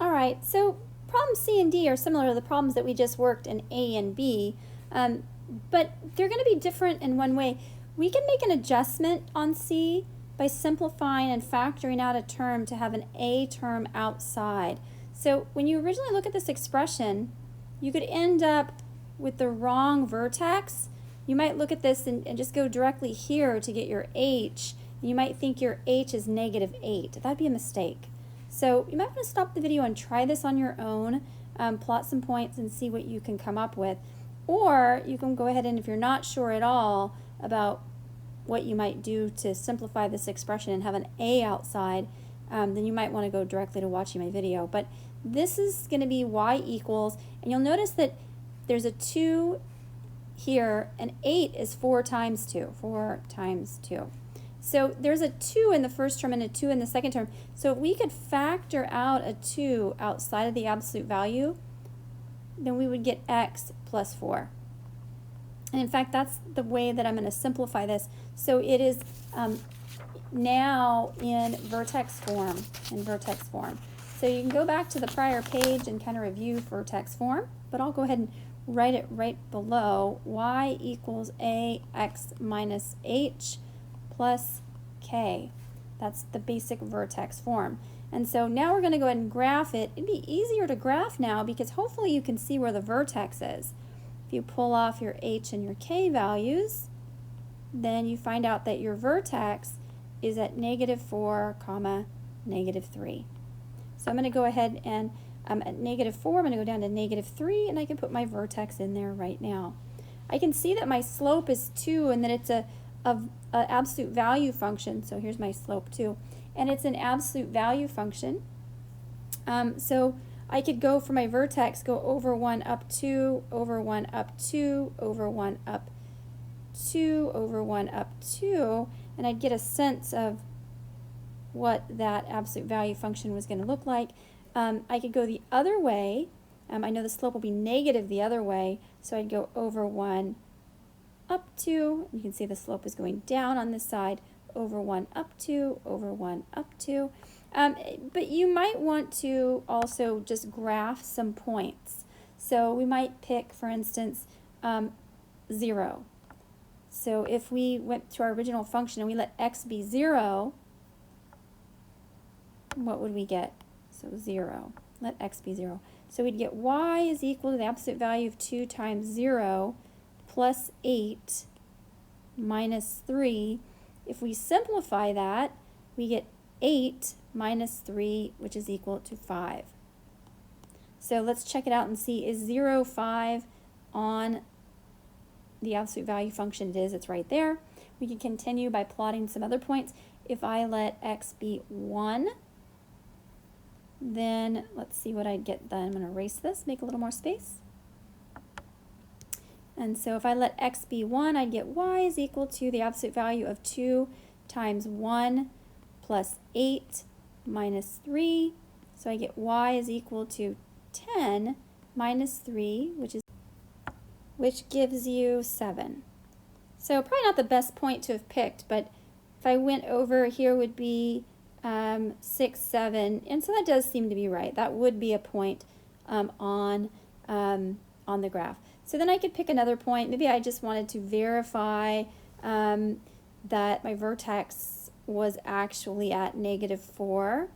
All right, so problems C and D are similar to the problems that we just worked in A and B, but they're going to be different in one way. We can make an adjustment on C by simplifying and factoring out a term to have an A term outside. So when you originally look at this expression, you could end up with the wrong vertex. You might look at this and just go directly here to get your H. You might think your H is -8. That'd be a mistake. So you might want to stop the video and try this on your own, plot some points and see what you can come up with. Or you can go ahead and, if you're not sure at all about what you might do to simplify this expression and have an A outside, then you might want to go directly to watching my video. But this is going to be y equals, and you'll notice that there's a 2 here, and 8 is 4 times 2. 4 times 2. So there's a 2 in the first term and a 2 in the second term. So if we could factor out a 2 outside of the absolute value, then we would get x plus 4. And in fact, that's the way that I'm going to simplify this. So it is now in vertex form. So you can go back to the prior page and kind of review vertex form, but I'll go ahead and write it right below. Y equals ax minus h plus k. That's the basic vertex form. And so now we're going to go ahead and graph it. It'd be easier to graph now because hopefully you can see where the vertex is. If you pull off your h and your k values, then you find out that your vertex is at -4, -3. So I'm going to go ahead and at -4, I'm going to go down to -3, and I can put my vertex in there right now. I can see that my slope is 2 and that it's a absolute value function. So here's my slope 2, and it's an absolute value function. So I could go for my vertex, go over 1 up 2, over 1 up 2, over 1 up 2, over 1 up 2, and I'd get a sense of what that absolute value function was going to look like. I could go the other way. I know the slope will be negative the other way, so I'd go over 1 up 2. You can see the slope is going down on this side, over 1 up 2, over 1 up 2. But you might want to also just graph some points. So we might pick, for instance, 0. So if we went to our original function and we let x be 0, what would we get? So 0. Let x be 0. So we'd get y is equal to the absolute value of 2 times 0 plus 8 minus 3. If we simplify that, we get 8 minus 3, which is equal to 5. So let's check it out and see, is 0, 5 on the absolute value function? It is, it's right there. We can continue by plotting some other points. If I let x be 1, then let's see what I'd get then. I'm going to erase this, make a little more space. And so if I let x be 1, I'd get y is equal to the absolute value of 2 times 1 plus 8 minus 3. So I get y is equal to 10 minus 3, which gives you 7. So probably not the best point to have picked, but if I went over here would be 6, 7, and so that does seem to be right. That would be a point on the graph. So then I could pick another point. Maybe I just wanted to verify that my vertex was actually at -4,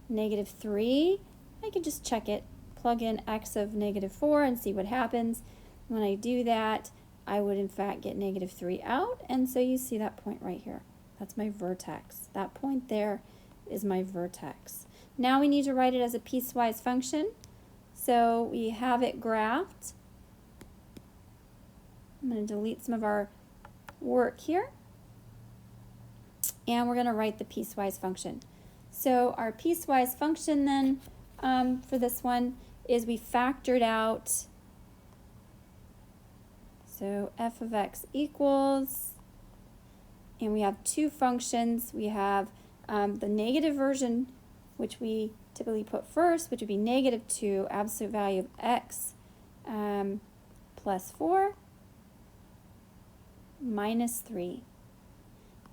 -3. I could just check it, plug in x of -4 and see what happens. When I do that, I would in fact get -3 out, and so you see that point right here. That's my vertex. That point there is my vertex. Now we need to write it as a piecewise function. So we have it graphed. I'm going to delete some of our work here. And we're going to write the piecewise function. So our piecewise function then for this one is we factored out, so f of x equals, and we have two functions. We have the negative version, which we typically put first, which would be -2 absolute value of x plus 4 minus 3.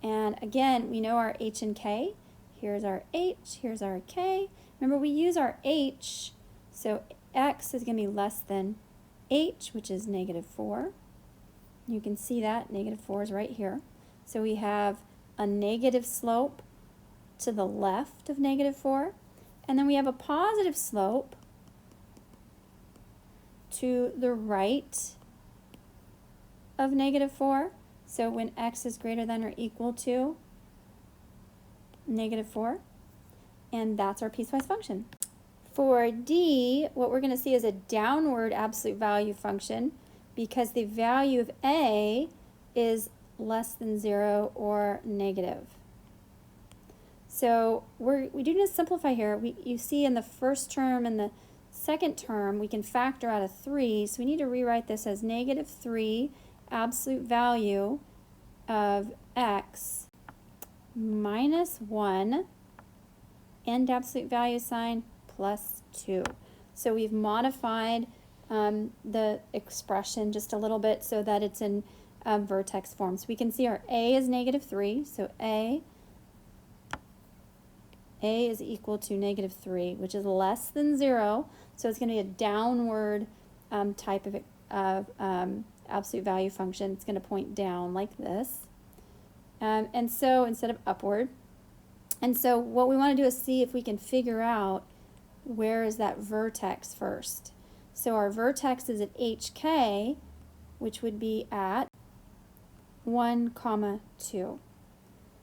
And again, we know our h and k. Here's our h, here's our k. Remember, we use our h, so x is going to be less than h, which is -4. You can see that, -4 is right here. So we have a negative slope to the left of -4, and then we have a positive slope to the right of -4. So when x is greater than or equal to -4, and that's our piecewise function. For D, what we're going to see is a downward absolute value function because the value of A is less than 0 or negative. So we do need to simplify here. You see in the first term and the second term, we can factor out a 3, so we need to rewrite this as -3 absolute value of x minus 1 and absolute value sign plus 2. So we've modified the expression just a little bit so that it's in vertex form. So we can see our A is -3, so A is equal to -3, which is less than 0, so it's going to be a downward type of absolute value function. It's going to point down like this. And so instead of upward. And so what we want to do is see if we can figure out where is that vertex first. So our vertex is at HK, which would be at 1, 2.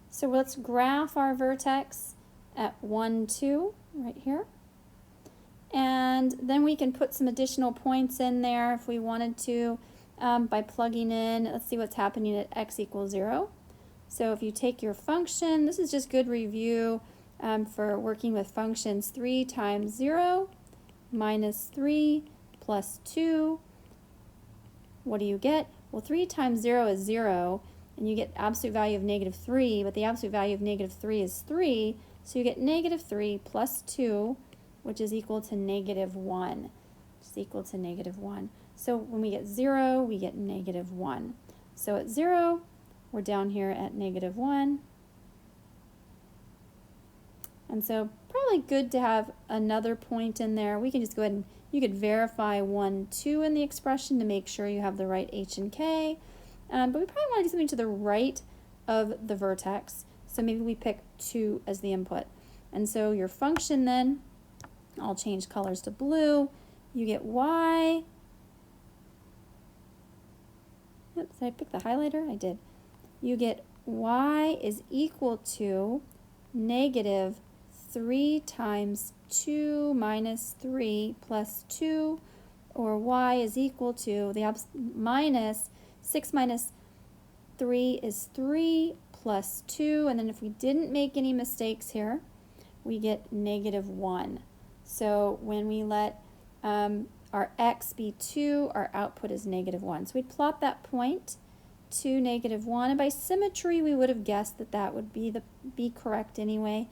So let's graph our vertex at 1, 2, right here. And then we can put some additional points in there if we wanted to by plugging in. Let's see what's happening at x equals 0. So if you take your function, this is just good review for working with functions. 3 times 0 minus 3 plus 2. What do you get? Well, 3 times 0 is 0, and you get absolute value of -3, but the absolute value of -3 is 3, so you get -3 plus 2, which is equal to -1, which is equal to -1. So when we get 0, we get -1. So at 0, we're down here at -1. And so probably good to have another point in there. We can just go ahead and you could verify 1, 2 in the expression to make sure you have the right h and k. But we probably want to do something to the right of the vertex. So maybe we pick 2 as the input. And so your function then, I'll change colors to blue. You get y. Oops, did I pick the highlighter? I did. You get y is equal to -3 times 2 minus 3 plus 2, or y is equal to minus 6 minus 3 is 3 plus 2, and then if we didn't make any mistakes here, we get -1. So when we let our x be 2, our output is -1. So we'd plot that point to -1, and by symmetry we would have guessed that that would be correct anyway.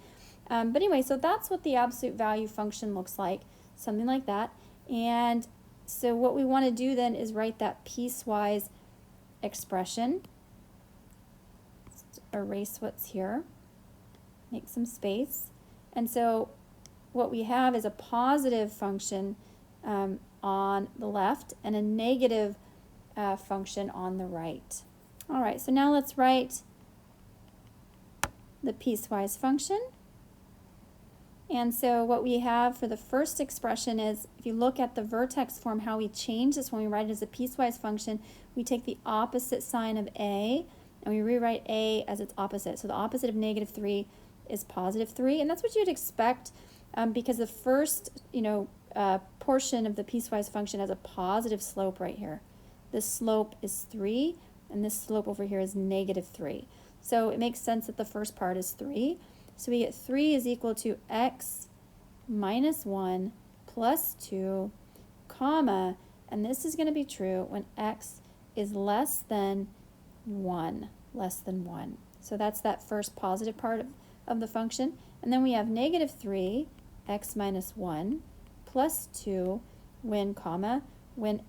But anyway, so that's what the absolute value function looks like, something like that. And so what we want to do then is write that piecewise expression. Let's erase what's here, make some space. And so what we have is a positive function on the left and a negative function on the right. All right, so now let's write the piecewise function. And so what we have for the first expression is, if you look at the vertex form, how we change this when we write it as a piecewise function, we take the opposite sign of A and we rewrite A as its opposite. So the opposite of -3 is +3, and that's what you'd expect because the first portion of the piecewise function has a positive slope right here. This slope is 3, and this slope over here is -3. So it makes sense that the first part is 3. So we get 3 is equal to x minus 1 plus 2, comma, and this is going to be true when x is less than 1, So that's that first positive part of the function. And then we have -3, x minus 1 plus 2, when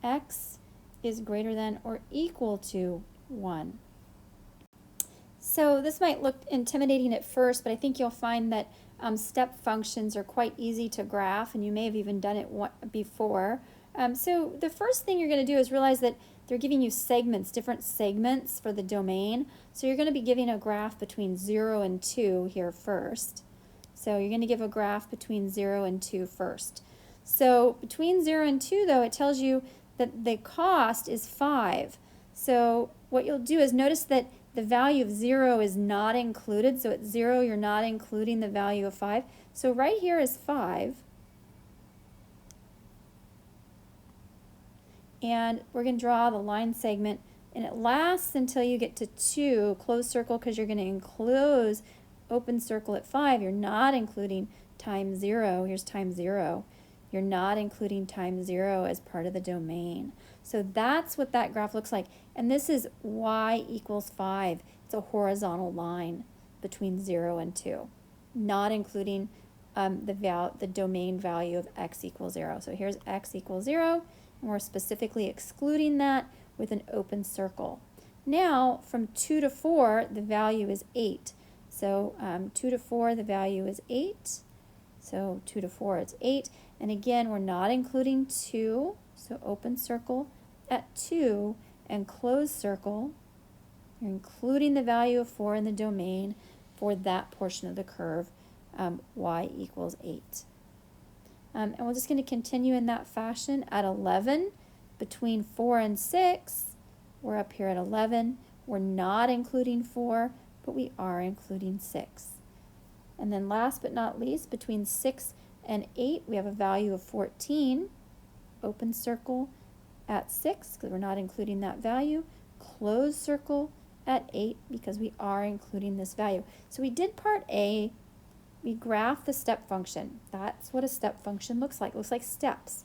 x is greater than or equal to 1. So this might look intimidating at first, but I think you'll find that step functions are quite easy to graph, and you may have even done it before. So the first thing you're going to do is realize that they're giving you segments, different segments for the domain. So you're going to be giving a graph between 0 and 2 here first. So you're going to give a graph between 0 and 2 first. So between 0 and 2, though, it tells you that the cost is 5. So what you'll do is notice that the value of 0 is not included. So at 0, you're not including the value of 5. So right here is 5. And we're going to draw the line segment, and it lasts until you get to 2, close circle, because you're going to enclose open circle at 5. You're not including time 0. Here's time 0. You're not including time 0 as part of the domain. So that's what that graph looks like. And this is y equals 5. It's a horizontal line between 0 and 2, not including the domain value of x equals 0. So here's x equals 0, and we're specifically excluding that with an open circle. Now, from 2 to 4, the value is 8. So 2 to 4, the value is 8. So 2 to 4, it's 8. And again, we're not including 2. So open circle at 2 and close circle. You're including the value of 4 in the domain for that portion of the curve, y equals 8. And we're just going to continue in that fashion at 11. Between 4 and 6, we're up here at 11. We're not including 4, but we are including 6. And then last but not least, between 6 and 8, we have a value of 14. Open circle at 6, because we're not including that value. Close circle at 8, because we are including this value. So we did part A. We graphed the step function. That's what a step function looks like. It looks like steps.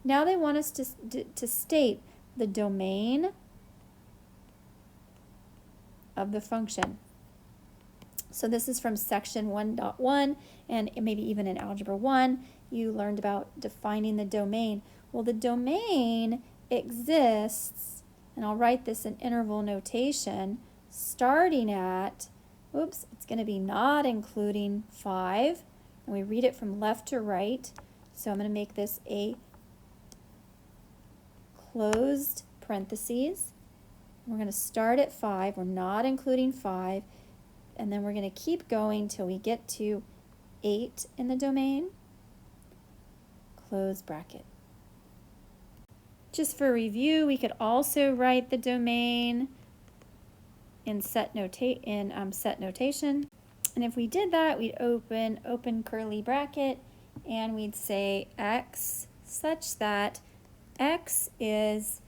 Now they want us to state the domain of the function. So this is from section 1.1, and maybe even in Algebra 1, you learned about defining the domain. Well, the domain exists, and I'll write this in interval notation, starting at, oops, it's going to be not including 5, and we read it from left to right. So I'm going to make this a closed parentheses. We're going to start at 5. We're not including 5. And then we're going to keep going till we get to 8 in the domain. Close bracket. Just for review, we could also write the domain in set notation. And if we did that, we'd open curly bracket, and we'd say x such that x is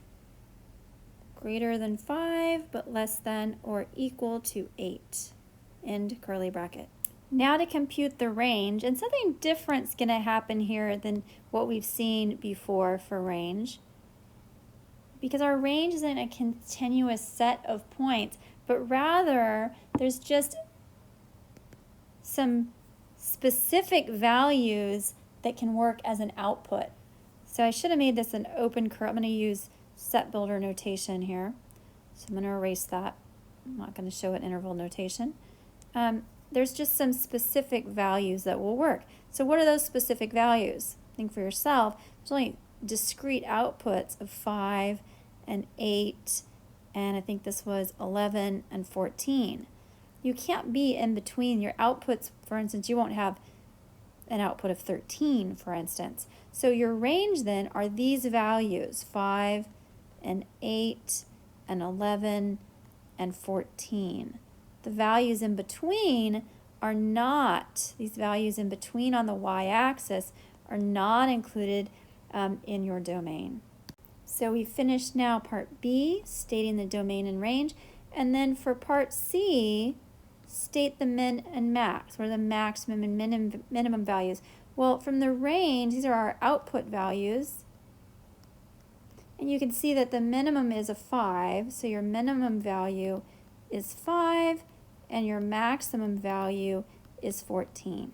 greater than 5 but less than or equal to 8. End curly bracket. Now to compute the range, and something different is going to happen here than what we've seen before for range, because our range isn't a continuous set of points, but rather there's just some specific values that can work as an output. So I should have made this an open curly. I'm going to use set builder notation here. So I'm going to erase that. I'm not going to show it interval notation. There's just some specific values that will work. So what are those specific values? Think for yourself. There's only discrete outputs of 5 and 8, and I think this was 11 and 14. You can't be in between your outputs. For instance, you won't have an output of 13, for instance. So your range then are these values, 5 and 8 and 11 and 14. The values in between are not, these values in between on the y-axis are not included in your domain. So we finished now part B, stating the domain and range, and then for part C, state the min and max, or the maximum and minimum values. Well, from the range, these are our output values, and you can see that the minimum is a 5, so your minimum value is 5, and your maximum value is 14.